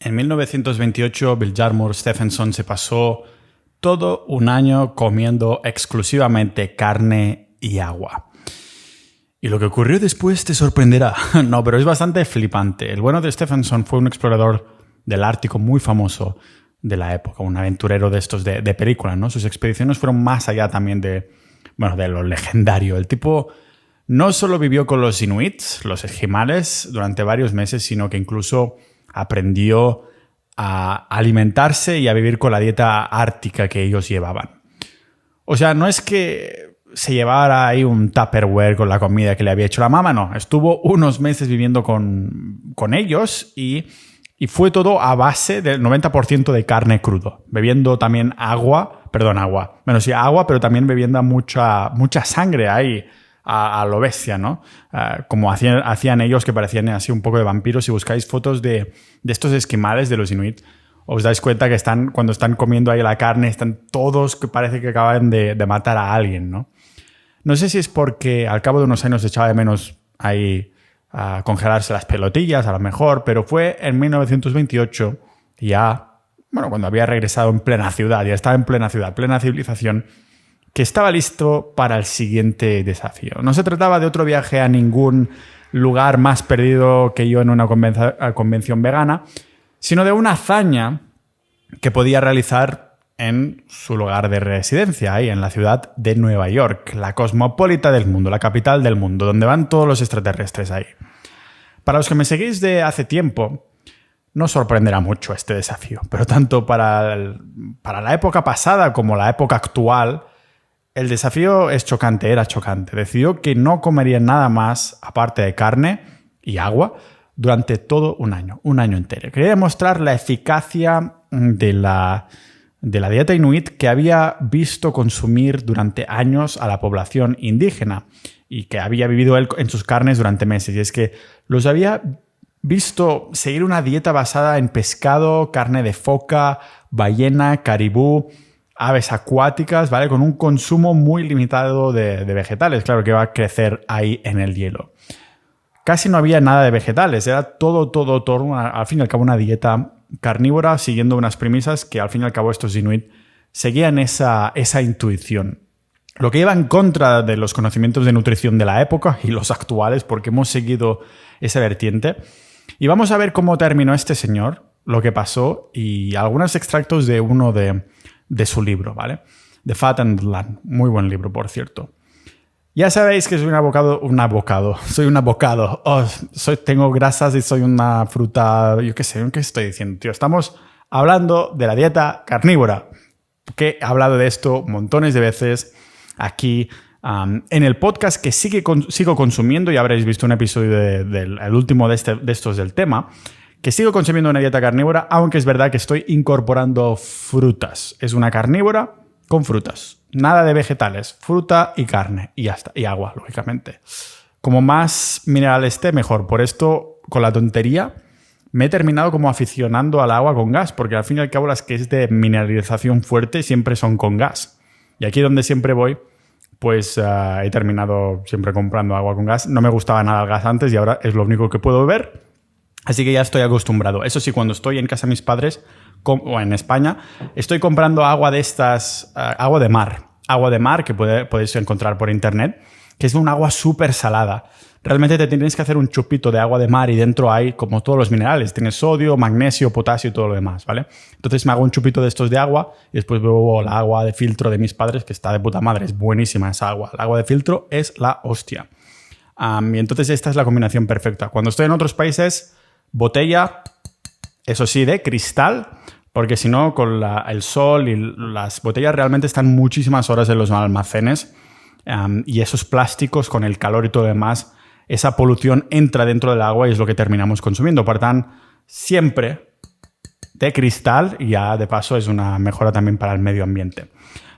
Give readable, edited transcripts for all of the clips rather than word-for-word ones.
En 1928, Bill Jarmuth Stephenson se pasó todo un año comiendo exclusivamente carne y agua. Y lo que ocurrió después te sorprenderá. No, pero es bastante flipante. El bueno de Stephenson fue un explorador del Ártico muy famoso de la época, un aventurero de estos de película, ¿no? Sus expediciones fueron más allá también de lo legendario. El tipo no solo vivió con los inuits, los esquimales, durante varios meses, sino que incluso aprendió a alimentarse y a vivir con la dieta ártica que ellos llevaban. O sea, no es que se llevara ahí un Tupperware con la comida que le había hecho la mamá, no. Estuvo unos meses viviendo con ellos y fue todo a base del 90% de carne crudo, bebiendo también agua, pero también bebiendo mucha sangre ahí a lo bestia, ¿no? Como hacían ellos, que parecían así un poco de vampiros. Si buscáis fotos de estos esquimales, de los inuit, os dais cuenta que cuando están comiendo ahí la carne, están todos que parece que acaban de matar a alguien, ¿no? No sé si es porque al cabo de unos años echaba de menos ahí a congelarse las pelotillas, a lo mejor, pero fue en 1928, cuando había regresado en plena ciudad, ya estaba en plena ciudad, plena civilización, que estaba listo para el siguiente desafío. No se trataba de otro viaje a ningún lugar más perdido que yo en una convención vegana, sino de una hazaña que podía realizar en su lugar de residencia, ahí en la ciudad de Nueva York, la cosmopolita del mundo, la capital del mundo, donde van todos los extraterrestres ahí. Para los que me seguís de hace tiempo, no sorprenderá mucho este desafío, pero tanto para la época pasada como la época actual, el desafío era chocante. Decidió que no comería nada más, aparte de carne y agua, durante todo un año entero. Quería demostrar la eficacia de la dieta inuit que había visto consumir durante años a la población indígena y que había vivido él en sus carnes durante meses. Y es que los había visto seguir una dieta basada en pescado, carne de foca, ballena, caribú, aves acuáticas, ¿vale? Con un consumo muy limitado de vegetales, claro, que va a crecer ahí en el hielo. Casi no había nada de vegetales, era todo, al fin y al cabo una dieta carnívora, siguiendo unas premisas que al fin y al cabo estos inuit seguían esa intuición. Lo que iba en contra de los conocimientos de nutrición de la época y los actuales, porque hemos seguido esa vertiente. Y vamos a ver cómo terminó este señor, lo que pasó y algunos extractos de uno de su libro, ¿vale? The Fat and the Land. Muy buen libro, por cierto. Ya sabéis que soy un abocado. Soy un abocado. Tengo grasas y soy una fruta... Yo qué sé, ¿qué estoy diciendo, tío? Estamos hablando de la dieta carnívora, que he hablado de esto montones de veces aquí en el podcast que sigo consumiendo. Ya habréis visto un episodio el último de estos del tema, que sigo consumiendo una dieta carnívora, aunque es verdad que estoy incorporando frutas. Es una carnívora con frutas. Nada de vegetales, fruta y carne y ya está. Y agua, lógicamente. Como más mineral esté, mejor. Por esto, con la tontería, me he terminado como aficionando al agua con gas, porque al fin y al cabo las que es de mineralización fuerte siempre son con gas. Y aquí donde siempre voy, pues he terminado siempre comprando agua con gas. No me gustaba nada el gas antes y ahora es lo único que puedo beber. Así que ya estoy acostumbrado. Eso sí, cuando estoy en casa de mis padres o en España, estoy comprando agua de estas, agua de mar. Agua de mar que podéis encontrar por internet, que es un agua súper salada. Realmente te tienes que hacer un chupito de agua de mar y dentro hay como todos los minerales. Tienes sodio, magnesio, potasio y todo lo demás, ¿vale? Entonces me hago un chupito de estos de agua y después bebo la agua de filtro de mis padres, que está de puta madre. Es buenísima esa agua. El agua de filtro es la hostia. Y entonces esta es la combinación perfecta. Cuando estoy en otros países, botella, eso sí, de cristal, porque si no, con el sol y las botellas realmente están muchísimas horas en los almacenes y esos plásticos con el calor y todo lo demás, esa polución entra dentro del agua y es lo que terminamos consumiendo. Por tanto, siempre de cristal y ya de paso es una mejora también para el medio ambiente.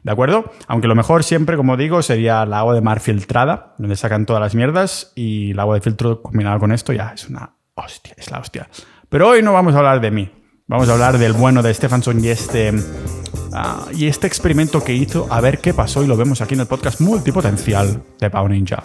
¿De acuerdo? Aunque lo mejor siempre, como digo, sería el agua de mar filtrada, donde sacan todas las mierdas, y el agua de filtro combinada con esto ya es una hostia, es la hostia. Pero hoy no vamos a hablar de mí. Vamos a hablar del bueno de Stephenson y este experimento que hizo, a ver qué pasó, y lo vemos aquí en el podcast multipotencial de Pau Ninja.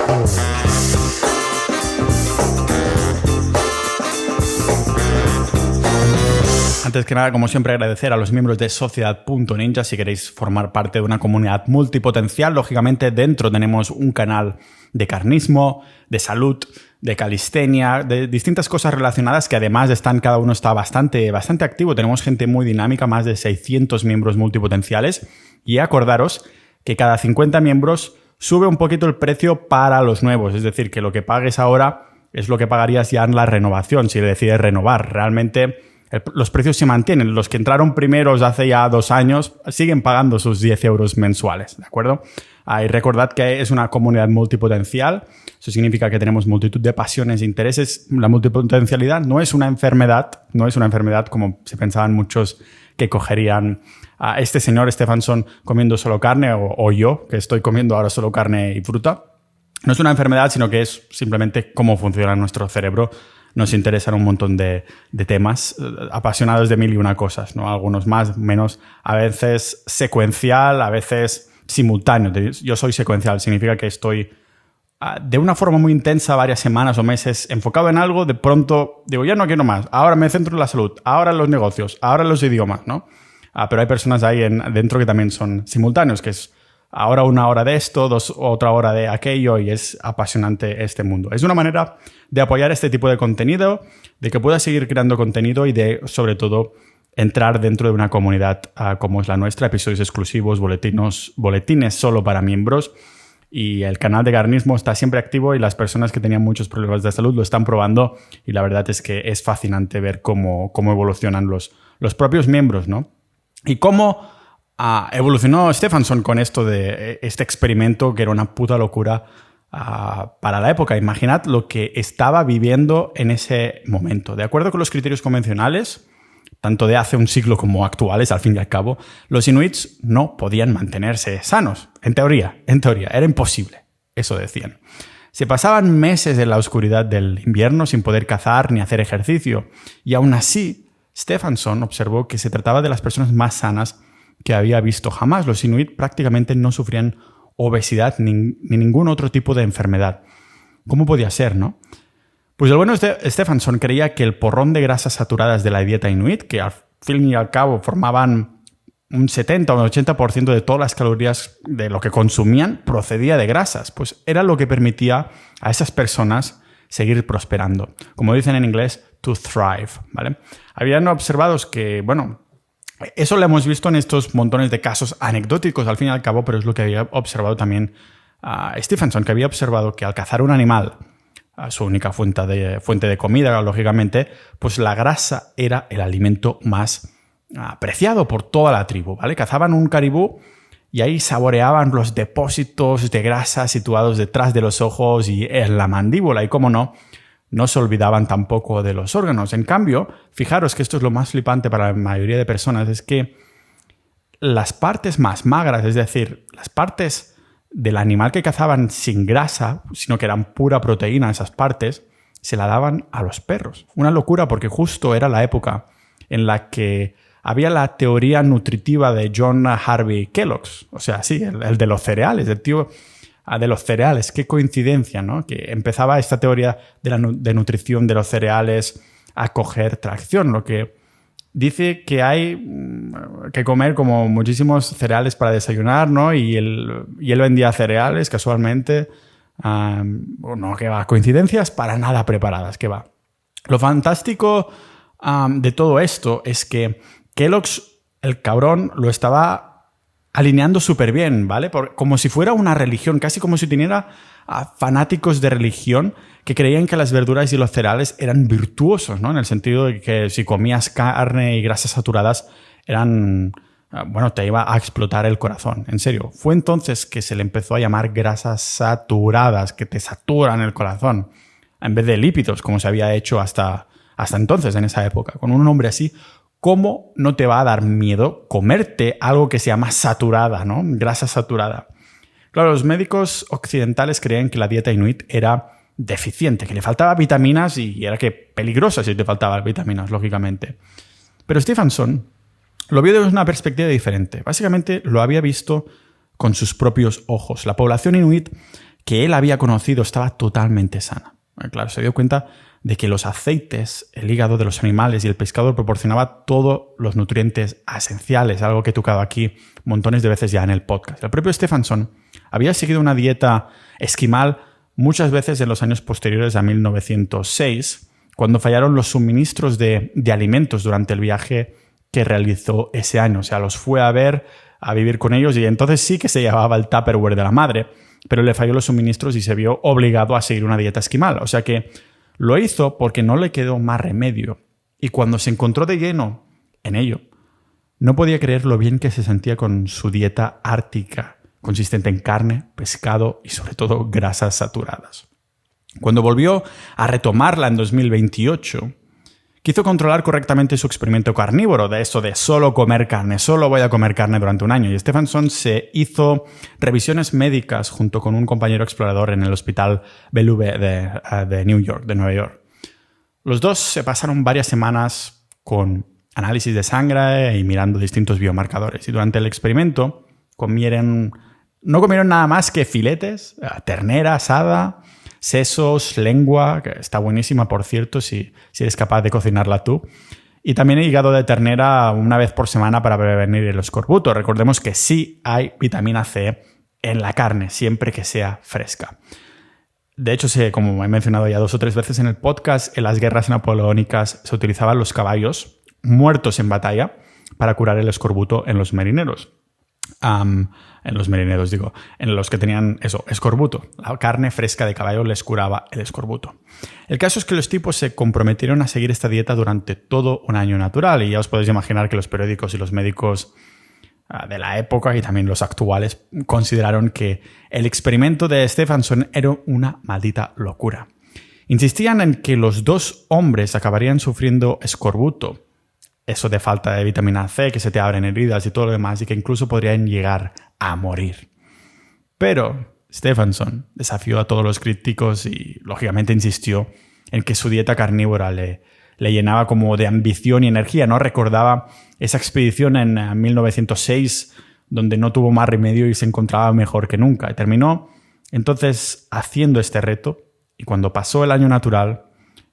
Antes que nada, como siempre, agradecer a los miembros de Sociedad.ninja si queréis formar parte de una comunidad multipotencial. Lógicamente, dentro tenemos un canal de carnismo, de salud, de calistenia, de distintas cosas relacionadas que además cada uno está bastante activo. Tenemos gente muy dinámica, más de 600 miembros multipotenciales. Y acordaros que cada 50 miembros sube un poquito el precio para los nuevos. Es decir, que lo que pagues ahora es lo que pagarías ya en la renovación, si decides renovar. Realmente los precios se mantienen. Los que entraron primeros hace ya 2 años siguen pagando sus 10 euros mensuales, ¿de acuerdo? Y recordad que es una comunidad multipotencial. Eso significa que tenemos multitud de pasiones e intereses. La multipotencialidad no es una enfermedad como se pensaban muchos que cogerían a este señor Stefansson comiendo solo carne o yo, que estoy comiendo ahora solo carne y fruta. No es una enfermedad, sino que es simplemente cómo funciona nuestro cerebro. Nos interesan un montón de temas apasionados de mil y una cosas, ¿no? Algunos más, menos, a veces secuencial, a veces simultáneo. Yo soy secuencial, significa que estoy de una forma muy intensa varias semanas o meses enfocado en algo, de pronto digo, ya no quiero más, ahora me centro en la salud, ahora en los negocios, ahora en los idiomas, ¿no? Pero hay personas ahí dentro que también son simultáneos, que es ahora 1 hora de esto, otra hora de aquello, y es apasionante este mundo. Es una manera de apoyar este tipo de contenido, de que puedas seguir creando contenido y de, sobre todo, entrar dentro de una comunidad como es la nuestra, episodios exclusivos, boletines solo para miembros. Y el canal de carnismo está siempre activo y las personas que tenían muchos problemas de salud lo están probando, y la verdad es que es fascinante ver cómo evolucionan los propios miembros, ¿no? Y cómo evolucionó Stefansson con esto de este experimento que era una puta locura para la época. Imaginad lo que estaba viviendo en ese momento. De acuerdo con los criterios convencionales, tanto de hace un siglo como actuales, al fin y al cabo, los inuits no podían mantenerse sanos. En teoría, era imposible. Eso decían. Se pasaban meses en la oscuridad del invierno sin poder cazar ni hacer ejercicio. Y aún así, Stefansson observó que se trataba de las personas más sanas que había visto jamás. Los inuit prácticamente no sufrían obesidad ni ningún otro tipo de enfermedad. ¿Cómo podía ser, no? Pues el bueno Stefansson creía que el porrón de grasas saturadas de la dieta inuit, que al fin y al cabo formaban un 70 o un 80% de todas las calorías de lo que consumían, procedía de grasas. Pues era lo que permitía a esas personas seguir prosperando. Como dicen en inglés, to thrive, ¿vale? Habían observado que, bueno, eso lo hemos visto en estos montones de casos anecdóticos al fin y al cabo, pero es lo que había observado también Stefansson, que había observado que al cazar un animal, su única fuente de comida, lógicamente, pues la grasa era el alimento más apreciado por toda la tribu, ¿vale? Cazaban un caribú y ahí saboreaban los depósitos de grasa situados detrás de los ojos y en la mandíbula, y cómo no se olvidaban tampoco de los órganos. En cambio, fijaros que esto es lo más flipante para la mayoría de personas, es que las partes más magras, es decir, las partes del animal que cazaban sin grasa, sino que eran pura proteína esas partes, se la daban a los perros. Una locura, porque justo era la época en la que había la teoría nutritiva de John Harvey Kellogg, o sea, sí, el de los cereales, el tío de los cereales. Qué coincidencia, ¿no? Que empezaba esta teoría de nutrición de los cereales a coger tracción, lo que dice que hay que comer como muchísimos cereales para desayunar, ¿no? Y él vendía cereales casualmente. No, que va, coincidencias para nada preparadas, que va. Lo fantástico de todo esto es que Kellogg's, el cabrón, lo estaba alineando súper bien, ¿vale? Como si fuera una religión, casi como si tuviera fanáticos de religión que creían que las verduras y los cereales eran virtuosos, ¿no? En el sentido de que si comías carne y grasas saturadas te iba a explotar el corazón. En serio. Fue entonces que se le empezó a llamar grasas saturadas, que te saturan el corazón, en vez de lípidos, como se había hecho hasta entonces, en esa época. Con un nombre así, ¿cómo no te va a dar miedo comerte algo que se llama saturada, ¿no? Grasa saturada. Claro, los médicos occidentales creían que la dieta inuit era deficiente, que le faltaba vitaminas y era que peligrosa si te faltaban vitaminas, lógicamente. Pero Stefansson lo vio desde una perspectiva diferente. Básicamente lo había visto con sus propios ojos. La población inuit que él había conocido estaba totalmente sana. Claro, se dio cuenta de que los aceites, el hígado de los animales y el pescado proporcionaba todos los nutrientes esenciales, algo que he tocado aquí montones de veces ya en el podcast. El propio Stephenson había seguido una dieta esquimal muchas veces en los años posteriores a 1906, cuando fallaron los suministros de alimentos durante el viaje que realizó ese año. O sea, los fue a ver, a vivir con ellos, y entonces sí que se llevaba el Tupperware de la madre, pero le falló los suministros y se vio obligado a seguir una dieta esquimal. O sea que lo hizo porque no le quedó más remedio. Y cuando se encontró de lleno en ello, no podía creer lo bien que se sentía con su dieta ártica, consistente en carne, pescado y sobre todo grasas saturadas. Cuando volvió a retomarla en 2028, quiso controlar correctamente su experimento carnívoro, de eso de solo comer carne, solo voy a comer carne durante un año. Y Stephenson se hizo revisiones médicas junto con un compañero explorador en el Hospital Bellevue de Nueva York. Los dos se pasaron varias semanas con análisis de sangre y mirando distintos biomarcadores. Y durante el experimento no comieron nada más que filetes, ternera asada, sesos, lengua, que está buenísima, por cierto, si eres capaz de cocinarla tú. Y también hígado de ternera una vez por semana para prevenir el escorbuto. Recordemos que sí hay vitamina C en la carne, siempre que sea fresca. De hecho, como he mencionado ya 2 o 3 veces en el podcast, en las guerras napoleónicas se utilizaban los caballos muertos en batalla para curar el escorbuto en los marineros. En los que tenían escorbuto. La carne fresca de caballo les curaba el escorbuto. El caso es que los tipos se comprometieron a seguir esta dieta durante todo un año natural, y ya os podéis imaginar que los periódicos y los médicos de la época y también los actuales consideraron que el experimento de Stephenson era una maldita locura. Insistían en que los 2 hombres acabarían sufriendo escorbuto, eso de falta de vitamina C, que se te abren heridas y todo lo demás, y que incluso podrían llegar a morir. Pero Stephenson desafió a todos los críticos y, lógicamente, insistió en que su dieta carnívora le llenaba como de ambición y energía. No recordaba esa expedición en 1906, donde no tuvo más remedio y se encontraba mejor que nunca. Y terminó, entonces, haciendo este reto, y cuando pasó el año natural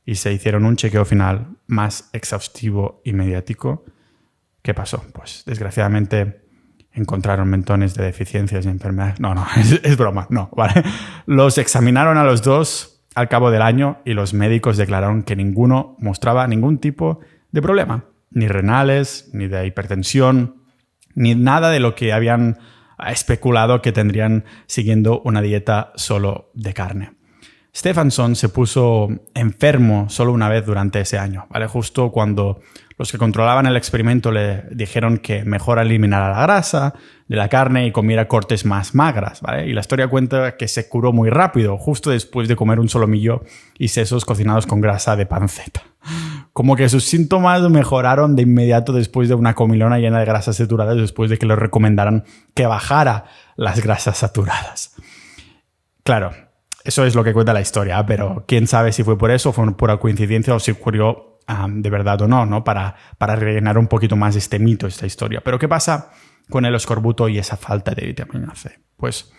y se hicieron un chequeo final más exhaustivo y mediático, ¿qué pasó? Pues, desgraciadamente, encontraron montones de deficiencias y enfermedades. No, es broma, no, ¿vale? Los examinaron a los 2 al cabo del año y los médicos declararon que ninguno mostraba ningún tipo de problema, ni renales, ni de hipertensión, ni nada de lo que habían especulado que tendrían siguiendo una dieta solo de carne. Stephenson se puso enfermo solo una vez durante ese año, ¿vale? Justo cuando los que controlaban el experimento le dijeron que mejor eliminara la grasa de la carne y comiera cortes más magras, ¿vale? Y la historia cuenta que se curó muy rápido, justo después de comer un solomillo y sesos cocinados con grasa de panceta. Como que sus síntomas mejoraron de inmediato después de una comilona llena de grasas saturadas, después de que le recomendaran que bajara las grasas saturadas. Claro, eso es lo que cuenta la historia, pero quién sabe si fue por eso, fue pura coincidencia o si ocurrió de verdad o no, para rellenar un poquito más este mito, esta historia. Pero ¿qué pasa con el escorbuto y esa falta de vitamina C? Pues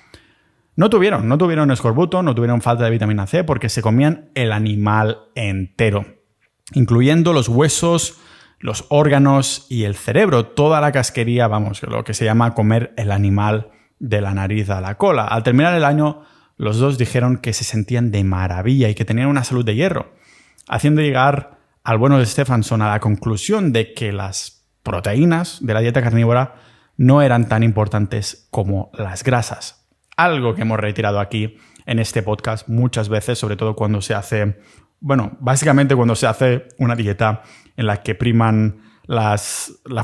no tuvieron escorbuto, no tuvieron falta de vitamina C porque se comían el animal entero, incluyendo los huesos, los órganos y el cerebro, toda la casquería, lo que se llama comer el animal de la nariz a la cola. Al terminar el año, los 2 dijeron que se sentían de maravilla y que tenían una salud de hierro, haciendo llegar al bueno de Stephenson a la conclusión de que las proteínas de la dieta carnívora no eran tan importantes como las grasas. Algo que hemos reiterado aquí en este podcast muchas veces, sobre todo cuando se hace, básicamente cuando se hace una dieta en la que priman la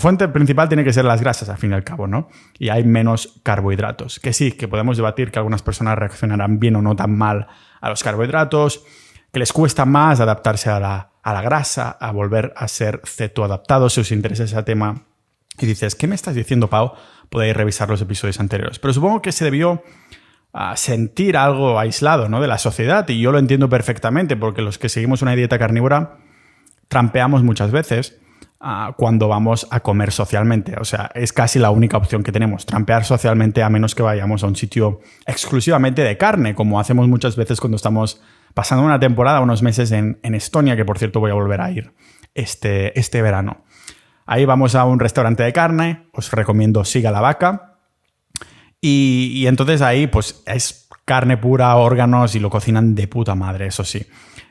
fuente principal tiene que ser las grasas, al fin y al cabo, ¿no? Y hay menos carbohidratos. Que sí, que podemos debatir que algunas personas reaccionarán bien o no tan mal a los carbohidratos, que les cuesta más adaptarse a la grasa, a volver a ser cetoadaptados si os interesa ese tema. Y dices, ¿qué me estás diciendo, Pau? Podéis revisar los episodios anteriores. Pero supongo que se debió sentir algo aislado, ¿no?, de la sociedad, y yo lo entiendo perfectamente, porque los que seguimos una dieta carnívora trampeamos muchas veces cuando vamos a comer socialmente. O sea, es casi la única opción que tenemos, trampear socialmente, a menos que vayamos a un sitio exclusivamente de carne, como hacemos muchas veces cuando estamos pasando una temporada, unos meses en Estonia, que por cierto voy a volver a ir este verano. Ahí vamos a un restaurante de carne, os recomiendo Siga la Vaca. Y entonces ahí pues es carne pura, órganos y lo cocinan de puta madre, eso sí.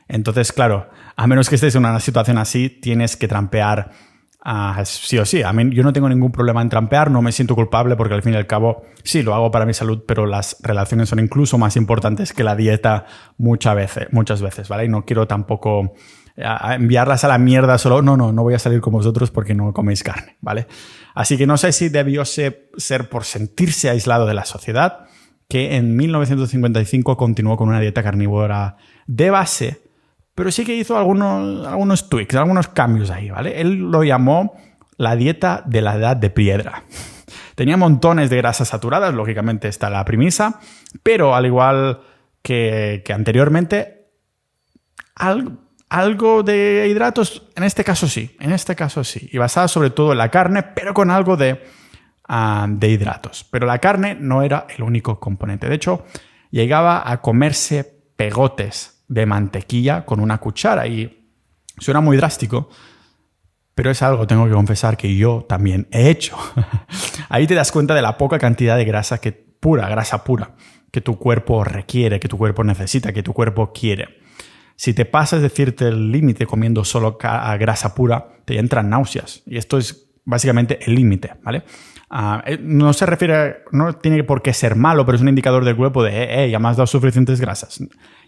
Entonces, claro, a menos que estés en una situación así, tienes que trampear sí o sí. A mí, yo no tengo ningún problema en trampear, no me siento culpable porque al fin y al cabo sí, lo hago para mi salud, pero las relaciones son incluso más importantes que la dieta muchas veces, ¿vale? Y no quiero tampoco enviarlas a la mierda solo, no voy a salir con vosotros porque no coméis carne, ¿vale? Así que no sé si debió ser por sentirse aislado de la sociedad, que en 1955 continuó con una dieta carnívora de base, pero sí que hizo algunos tweaks, algunos cambios ahí, ¿vale? Él lo llamó la dieta de la edad de piedra. Tenía montones de grasas saturadas, lógicamente está la premisa, pero al igual que anteriormente, algo de hidratos, en este caso sí, y basada sobre todo en la carne, pero con algo de hidratos. Pero la carne no era el único componente. De hecho, llegaba a comerse pegotes de mantequilla con una cuchara y suena muy drástico, pero es algo, tengo que confesar, que yo también he hecho. Ahí te das cuenta de la poca cantidad de grasa pura, que tu cuerpo requiere, que tu cuerpo necesita, que tu cuerpo quiere. Si te pasas decirte el límite comiendo solo grasa pura, te entran náuseas. Y esto es básicamente el límite, ¿vale? No se refiere, no tiene por qué ser malo, pero es un indicador del cuerpo de, ya me has dado suficientes grasas.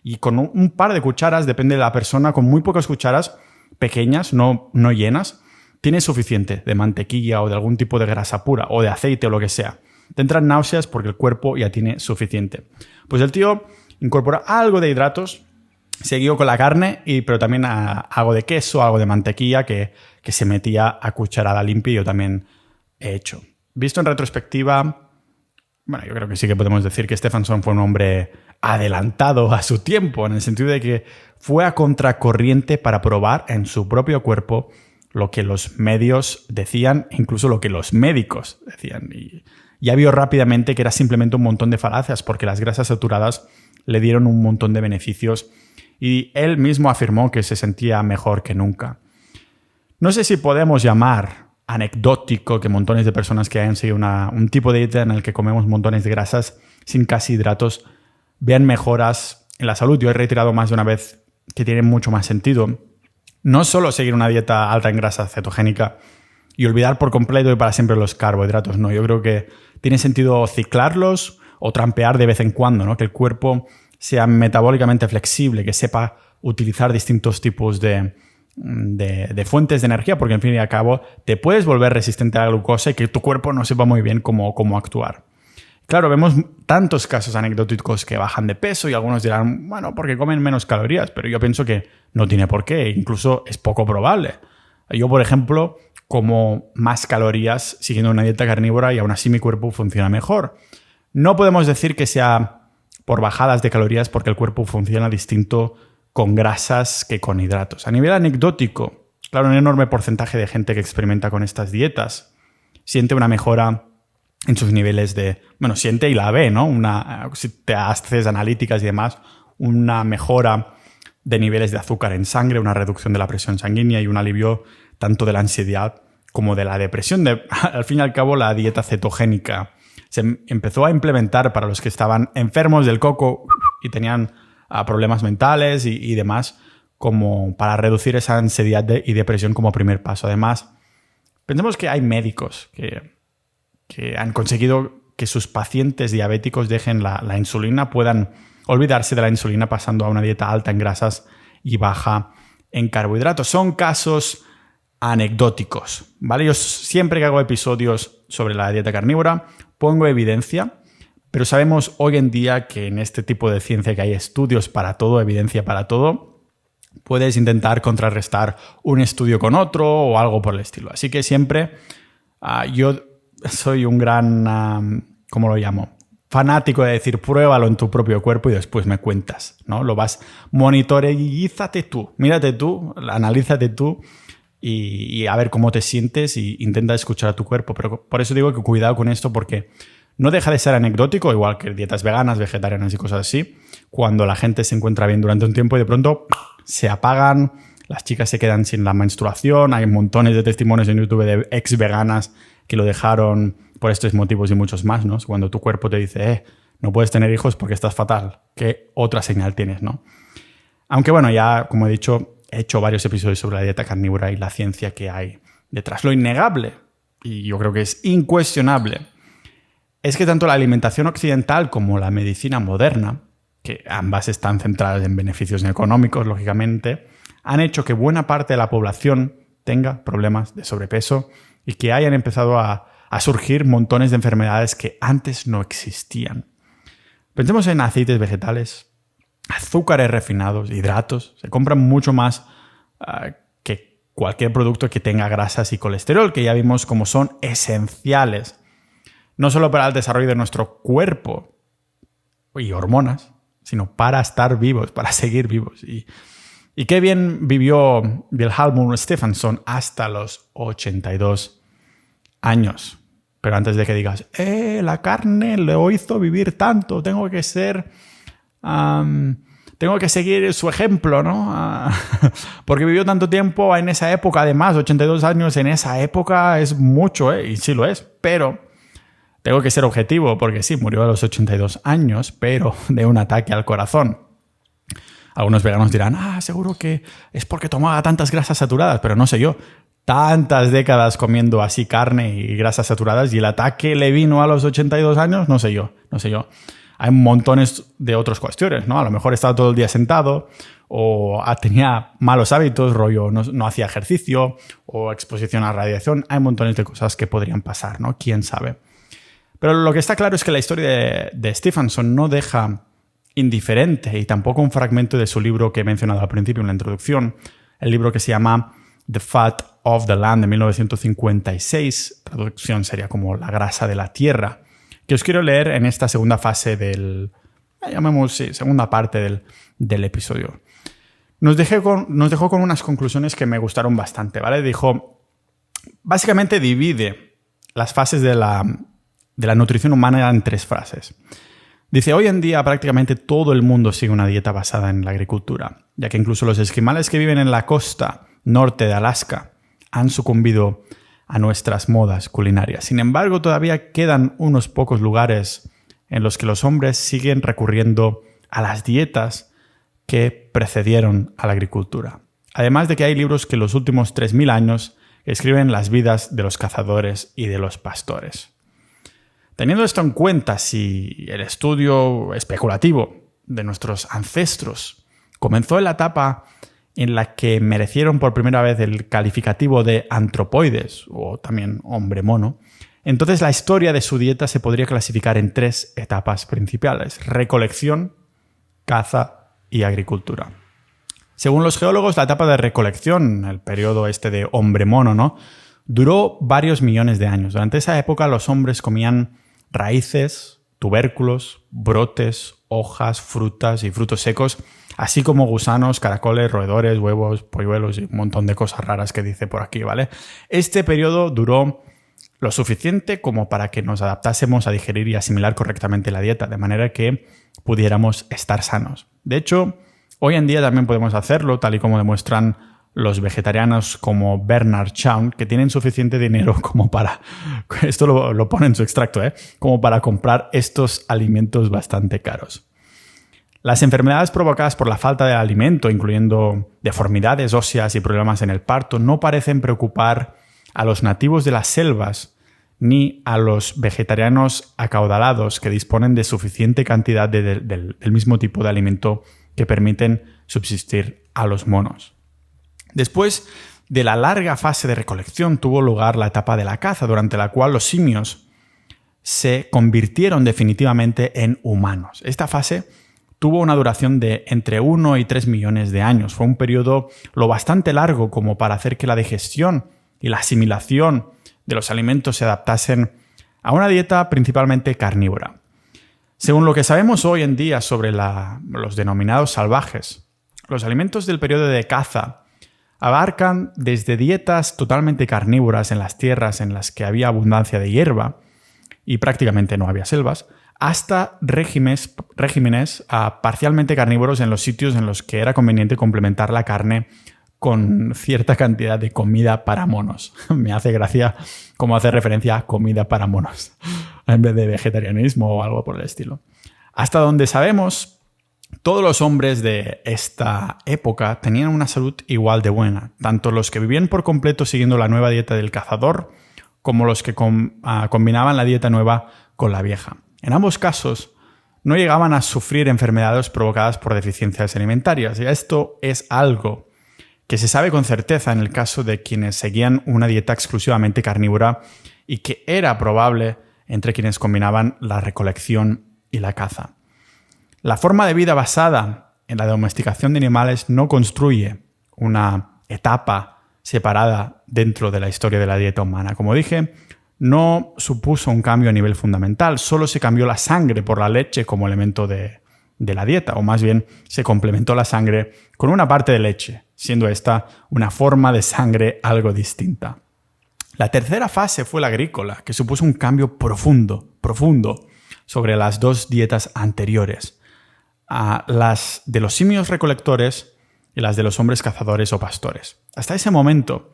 Y con un par de cucharas, depende de la persona, con muy pocas cucharas pequeñas, no llenas, tienes suficiente de mantequilla o de algún tipo de grasa pura o de aceite o lo que sea. Te entran náuseas porque el cuerpo ya tiene suficiente. Pues el tío incorpora algo de hidratos, seguido con la carne, pero también algo de queso, algo de mantequilla que se metía a cucharada limpia y yo también he hecho. Visto en retrospectiva, bueno, yo creo que sí que podemos decir que Stephenson fue un hombre adelantado a su tiempo, en el sentido de que fue a contracorriente para probar en su propio cuerpo lo que los medios decían, incluso lo que los médicos decían. Y ya vio rápidamente que era simplemente un montón de falacias, porque las grasas saturadas le dieron un montón de beneficios y él mismo afirmó que se sentía mejor que nunca. No sé si podemos llamar anecdótico que montones de personas que hayan seguido un tipo de dieta en el que comemos montones de grasas sin casi hidratos vean mejoras en la salud. Yo he reiterado más de una vez que tiene mucho más sentido no solo seguir una dieta alta en grasa cetogénica y olvidar por completo y para siempre los carbohidratos, no. Yo creo que tiene sentido ciclarlos o trampear de vez en cuando, ¿no? Que el cuerpo sea metabólicamente flexible, que sepa utilizar distintos tipos de fuentes de energía, porque al fin y al cabo te puedes volver resistente a la glucosa y que tu cuerpo no sepa muy bien cómo actuar. Claro, vemos tantos casos anecdóticos que bajan de peso y algunos dirán, bueno, porque comen menos calorías, pero yo pienso que no tiene por qué, incluso es poco probable. Yo, por ejemplo, como más calorías siguiendo una dieta carnívora y aún así mi cuerpo funciona mejor. No podemos decir que sea por bajadas de calorías porque el cuerpo funciona distinto con grasas que con hidratos. A nivel anecdótico, claro, un enorme porcentaje de gente que experimenta con estas dietas siente una mejora en sus niveles siente y la ve, ¿no? Si te haces analíticas y demás, una mejora de niveles de azúcar en sangre, una reducción de la presión sanguínea y un alivio tanto de la ansiedad como de la depresión. Al fin y al cabo, la dieta cetogénica se empezó a implementar para los que estaban enfermos del coco y tenían problemas mentales y demás, como para reducir esa ansiedad y depresión como primer paso. Además, pensemos que hay médicos que han conseguido que sus pacientes diabéticos dejen la insulina, puedan olvidarse de la insulina pasando a una dieta alta en grasas y baja en carbohidratos. Son casos anecdóticos, ¿vale? Yo siempre que hago episodios sobre la dieta carnívora pongo evidencia, pero sabemos hoy en día que en este tipo de ciencia que hay estudios para todo, evidencia para todo, puedes intentar contrarrestar un estudio con otro o algo por el estilo. Así que siempre yo soy un gran, ¿cómo lo llamo? Fanático de decir, pruébalo en tu propio cuerpo y después me cuentas, ¿no? Lo vas, monitorízate tú, mírate tú, analízate tú y a ver cómo te sientes y intenta escuchar a tu cuerpo. Pero por eso digo que cuidado con esto porque No deja de ser anecdótico, igual que dietas veganas, vegetarianas y cosas así, cuando la gente se encuentra bien durante un tiempo y de pronto se apagan, las chicas se quedan sin la menstruación, hay montones de testimonios en YouTube de ex veganas que lo dejaron por estos motivos y muchos más, ¿no? Cuando tu cuerpo te dice, no puedes tener hijos porque estás fatal, ¿qué otra señal tienes, no? Aunque bueno, ya como he dicho, he hecho varios episodios sobre la dieta carnívora y la ciencia que hay detrás. Lo innegable, y yo creo que es incuestionable, es que tanto la alimentación occidental como la medicina moderna, que ambas están centradas en beneficios económicos, lógicamente, han hecho que buena parte de la población tenga problemas de sobrepeso y que hayan empezado a surgir montones de enfermedades que antes no existían. Pensemos en aceites vegetales, azúcares refinados, hidratos. Se compran mucho más que cualquier producto que tenga grasas y colesterol, que ya vimos cómo son esenciales, no solo para el desarrollo de nuestro cuerpo y hormonas, sino para estar vivos, para seguir vivos. Y qué bien vivió Vilhjálmur Stefansson hasta los 82 años. Pero antes de que digas, la carne lo hizo vivir tanto, tengo que seguir su ejemplo, ¿no? Porque vivió tanto tiempo en esa época, además, 82 años en esa época es mucho, y sí lo es, pero tengo que ser objetivo, porque sí, murió a los 82 años, pero de un ataque al corazón. Algunos veganos dirán, seguro que es porque tomaba tantas grasas saturadas, pero no sé yo. Tantas décadas comiendo así carne y grasas saturadas y el ataque le vino a los 82 años, no sé yo. Hay montones de otras cuestiones, ¿no? A lo mejor estaba todo el día sentado o tenía malos hábitos, rollo, no hacía ejercicio o exposición a radiación. Hay montones de cosas que podrían pasar, ¿no? ¿Quién sabe? Pero lo que está claro es que la historia de Stefansson no deja indiferente y tampoco un fragmento de su libro que he mencionado al principio en la introducción, el libro que se llama The Fat of the Land de 1956, traducción sería como La grasa de la tierra, que os quiero leer en esta segunda fase segunda parte del episodio. Nos dejó con unas conclusiones que me gustaron bastante, ¿vale? Dijo, básicamente divide las fases de la nutrición humana en 3 fases. Dice, hoy en día prácticamente todo el mundo sigue una dieta basada en la agricultura, ya que incluso los esquimales que viven en la costa norte de Alaska han sucumbido a nuestras modas culinarias. Sin embargo, todavía quedan unos pocos lugares en los que los hombres siguen recurriendo a las dietas que precedieron a la agricultura. Además de que hay libros que en los últimos 3.000 años escriben las vidas de los cazadores y de los pastores. Teniendo esto en cuenta, si el estudio especulativo de nuestros ancestros comenzó en la etapa en la que merecieron por primera vez el calificativo de antropoides, o también hombre mono, entonces la historia de su dieta se podría clasificar en 3 etapas principales: recolección, caza y agricultura. Según los geólogos, la etapa de recolección, el periodo de hombre mono, ¿no?, duró varios millones de años. Durante esa época los hombres comían raíces, tubérculos, brotes, hojas, frutas y frutos secos, así como gusanos, caracoles, roedores, huevos, polluelos y un montón de cosas raras que dice por aquí, ¿vale? Este periodo duró lo suficiente como para que nos adaptásemos a digerir y asimilar correctamente la dieta, de manera que pudiéramos estar sanos. De hecho, hoy en día también podemos hacerlo, tal y como demuestran los vegetarianos como Bernard Shaw, que tienen suficiente dinero como para, esto lo pone en su extracto, como para comprar estos alimentos bastante caros. Las enfermedades provocadas por la falta de alimento, incluyendo deformidades óseas y problemas en el parto, no parecen preocupar a los nativos de las selvas ni a los vegetarianos acaudalados que disponen de suficiente cantidad del mismo tipo de alimento que permiten subsistir a los monos. Después de la larga fase de recolección tuvo lugar la etapa de la caza, durante la cual los simios se convirtieron definitivamente en humanos. Esta fase tuvo una duración de entre 1 y 3 millones de años. Fue un periodo lo bastante largo como para hacer que la digestión y la asimilación de los alimentos se adaptasen a una dieta principalmente carnívora. Según lo que sabemos hoy en día sobre los denominados salvajes, los alimentos del periodo de caza abarcan desde dietas totalmente carnívoras en las tierras en las que había abundancia de hierba y prácticamente no había selvas, hasta regímenes parcialmente carnívoros en los sitios en los que era conveniente complementar la carne con cierta cantidad de comida para monos. Me hace gracia cómo hace referencia a comida para monos, en vez de vegetarianismo o algo por el estilo. Hasta donde sabemos, todos los hombres de esta época tenían una salud igual de buena, tanto los que vivían por completo siguiendo la nueva dieta del cazador, como los que combinaban la dieta nueva con la vieja. En ambos casos, no llegaban a sufrir enfermedades provocadas por deficiencias alimentarias, y esto es algo que se sabe con certeza en el caso de quienes seguían una dieta exclusivamente carnívora y que era probable entre quienes combinaban la recolección y la caza. La forma de vida basada en la domesticación de animales no construye una etapa separada dentro de la historia de la dieta humana. Como dije, no supuso un cambio a nivel fundamental, solo se cambió la sangre por la leche como elemento de la dieta, o más bien se complementó la sangre con una parte de leche, siendo esta una forma de sangre algo distinta. La tercera fase fue la agrícola, que supuso un cambio profundo sobre las dos dietas anteriores, a las de los simios recolectores y las de los hombres cazadores o pastores. Hasta ese momento,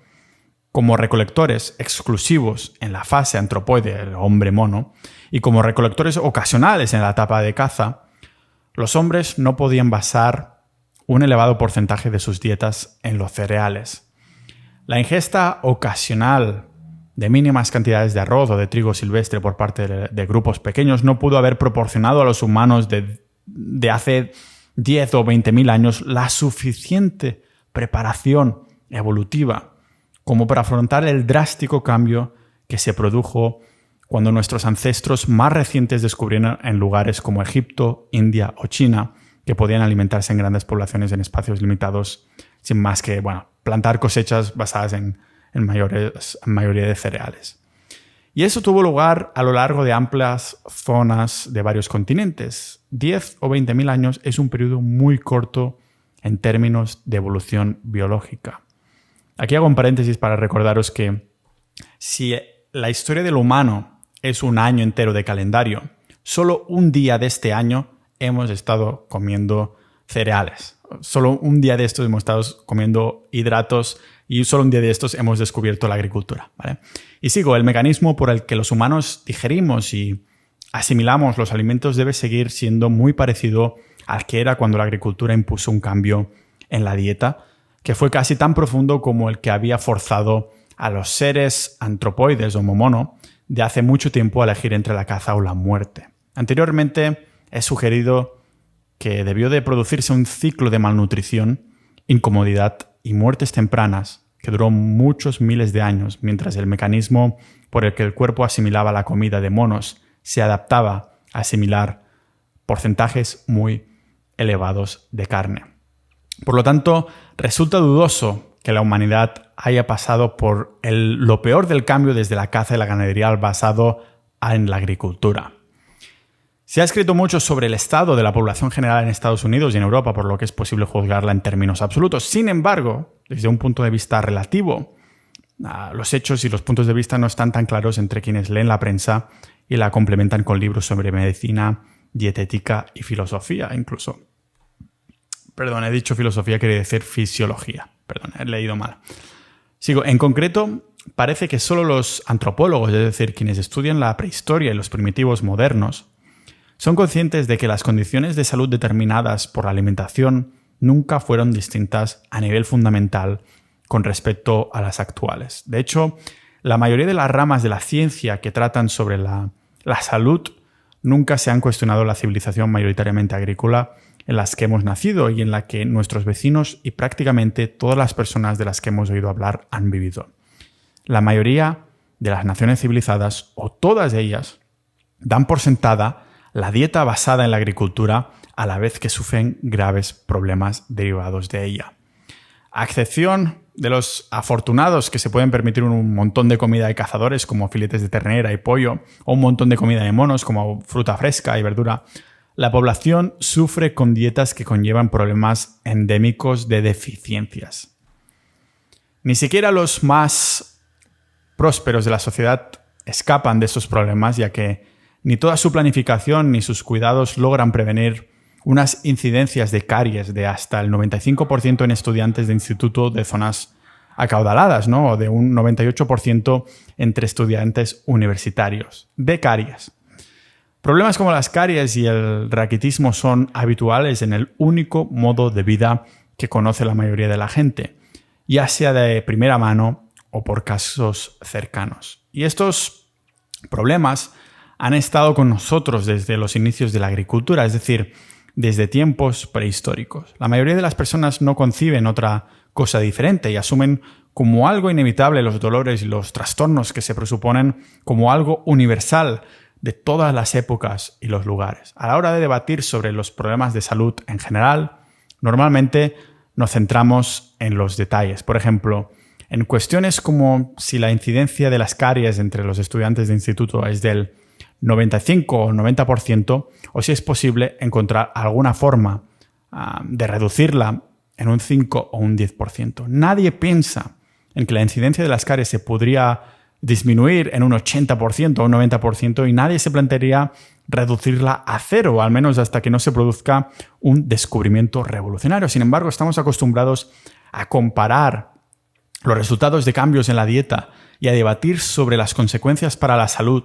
como recolectores exclusivos en la fase antropoide, el hombre mono, y como recolectores ocasionales en la etapa de caza, los hombres no podían basar un elevado porcentaje de sus dietas en los cereales. La ingesta ocasional de mínimas cantidades de arroz o de trigo silvestre por parte de grupos pequeños no pudo haber proporcionado a los humanos de hace 10 o 20.000 años la suficiente preparación evolutiva como para afrontar el drástico cambio que se produjo cuando nuestros ancestros más recientes descubrieron en lugares como Egipto, India o China que podían alimentarse en grandes poblaciones en espacios limitados sin más que plantar cosechas basadas en mayoría de cereales. Y eso tuvo lugar a lo largo de amplias zonas de varios continentes. 10 o 20.000 años es un periodo muy corto en términos de evolución biológica. Aquí hago un paréntesis para recordaros que si la historia del humano es un año entero de calendario, solo un día de este año hemos estado comiendo cereales. Solo un día de estos hemos estado comiendo hidratos y solo un día de estos hemos descubierto la agricultura, ¿vale? Y sigo, el mecanismo por el que los humanos digerimos y asimilamos los alimentos debe seguir siendo muy parecido al que era cuando la agricultura impuso un cambio en la dieta, que fue casi tan profundo como el que había forzado a los seres antropoides o mono de hace mucho tiempo a elegir entre la caza o la muerte. Anteriormente he sugerido que debió de producirse un ciclo de malnutrición, incomodidad y muertes tempranas que duró muchos miles de años, mientras el mecanismo por el que el cuerpo asimilaba la comida de monos se adaptaba a asimilar porcentajes muy elevados de carne. Por lo tanto, resulta dudoso que la humanidad haya pasado por lo peor del cambio desde la caza y la ganadería al basado en la agricultura. Se ha escrito mucho sobre el estado de la población general en Estados Unidos y en Europa, por lo que es posible juzgarla en términos absolutos. Sin embargo, desde un punto de vista relativo, los hechos y los puntos de vista no están tan claros entre quienes leen la prensa y la complementan con libros sobre medicina, dietética y filosofía incluso. Perdón, he dicho filosofía, quería decir fisiología. Perdón, he leído mal. Sigo. En concreto, parece que solo los antropólogos, es decir, quienes estudian la prehistoria y los primitivos modernos, son conscientes de que las condiciones de salud determinadas por la alimentación nunca fueron distintas a nivel fundamental con respecto a las actuales. De hecho, la mayoría de las ramas de la ciencia que tratan sobre la salud nunca se han cuestionado la civilización mayoritariamente agrícola en las que hemos nacido y en la que nuestros vecinos y prácticamente todas las personas de las que hemos oído hablar han vivido. La mayoría de las naciones civilizadas, o todas ellas, dan por sentada la dieta basada en la agricultura a la vez que sufren graves problemas derivados de ella. A excepción de los afortunados que se pueden permitir un montón de comida de cazadores como filetes de ternera y pollo, o un montón de comida de monos como fruta fresca y verdura, la población sufre con dietas que conllevan problemas endémicos de deficiencias. Ni siquiera los más prósperos de la sociedad escapan de estos problemas, ya que ni toda su planificación ni sus cuidados logran prevenir unas incidencias de caries de hasta el 95% en estudiantes de instituto de zonas acaudaladas, ¿no? O de un 98% entre estudiantes universitarios de caries. Problemas como las caries y el raquitismo son habituales en el único modo de vida que conoce la mayoría de la gente, ya sea de primera mano o por casos cercanos. Y estos problemas han estado con nosotros desde los inicios de la agricultura, es decir, desde tiempos prehistóricos. La mayoría de las personas no conciben otra cosa diferente y asumen como algo inevitable los dolores y los trastornos que se presuponen como algo universal de todas las épocas y los lugares. A la hora de debatir sobre los problemas de salud en general, normalmente nos centramos en los detalles. Por ejemplo, en cuestiones como si la incidencia de las caries entre los estudiantes de instituto es del 95 o 90%, o si es posible encontrar alguna forma de reducirla en un 5 o un 10%. Nadie piensa en que la incidencia de las caries se podría disminuir en un 80% o un 90% y nadie se plantearía reducirla a cero, al menos hasta que no se produzca un descubrimiento revolucionario. Sin embargo, estamos acostumbrados a comparar los resultados de cambios en la dieta y a debatir sobre las consecuencias para la salud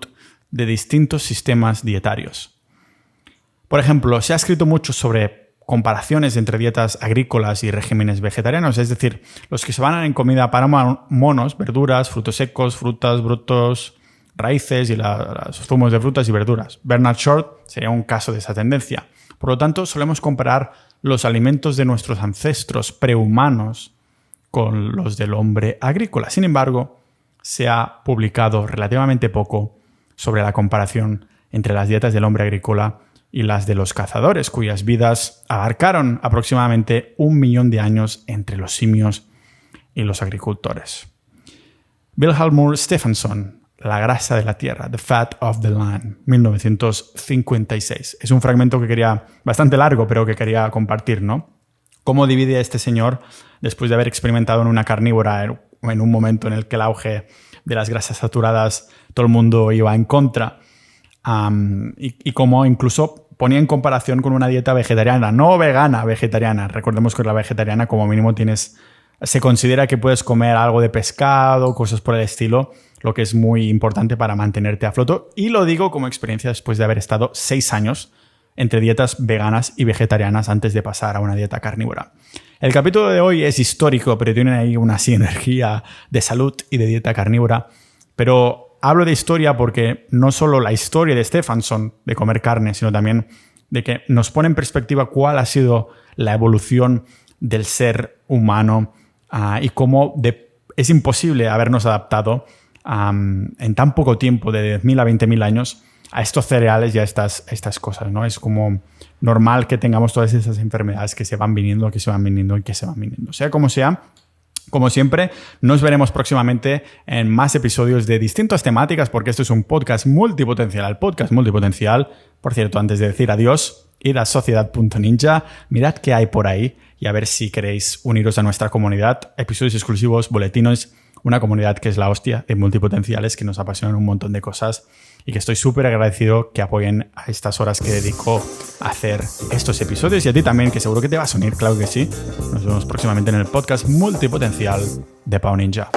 de distintos sistemas dietarios. Por ejemplo, se ha escrito mucho sobre comparaciones entre dietas agrícolas y regímenes vegetarianos, es decir, los que se basan en comida para monos, verduras, frutos secos, frutas, brotos, raíces y los zumos de frutas y verduras. Bernard Short sería un caso de esa tendencia. Por lo tanto, solemos comparar los alimentos de nuestros ancestros prehumanos con los del hombre agrícola. Sin embargo, se ha publicado relativamente poco sobre la comparación entre las dietas del hombre agrícola y las de los cazadores, cuyas vidas abarcaron aproximadamente 1 millón de años entre los simios y los agricultores. Vilhjálmur Stefansson, La grasa de la tierra, The Fat of the Land, 1956. Es un fragmento que bastante largo, pero que quería compartir, ¿no? Cómo divide este señor, después de haber experimentado en una carnívora en un momento en el que el auge de las grasas saturadas todo el mundo iba en contra, y cómo incluso ponía en comparación con una dieta vegetariana, no vegana, vegetariana. Recordemos que la vegetariana como mínimo se considera que puedes comer algo de pescado, cosas por el estilo, lo que es muy importante para mantenerte a flote. Y lo digo como experiencia después de haber estado 6 años entre dietas veganas y vegetarianas antes de pasar a una dieta carnívora. El capítulo de hoy es histórico, pero tiene ahí una sinergia de salud y de dieta carnívora. Pero hablo de historia porque no solo la historia de Stefansson de comer carne, sino también de que nos pone en perspectiva cuál ha sido la evolución del ser humano y cómo es imposible habernos adaptado en tan poco tiempo, de 10.000 a 20.000 años, a estos cereales y a estas cosas, ¿no? Es como normal que tengamos todas esas enfermedades que se van viniendo, que se van viniendo y que se van viniendo. Sea como sea, como siempre, nos veremos próximamente en más episodios de distintas temáticas, porque esto es un podcast multipotencial. El podcast multipotencial, por cierto, antes de decir adiós, id a sociedad.ninja, mirad qué hay por ahí y a ver si queréis uniros a nuestra comunidad, episodios exclusivos, boletines, una comunidad que es la hostia de multipotenciales que nos apasionan un montón de cosas y que estoy súper agradecido que apoyen a estas horas que dedico a hacer estos episodios, y a ti también, que seguro que te vas a unir, claro que sí. Nos vemos próximamente en el podcast multipotencial de Pau Ninja.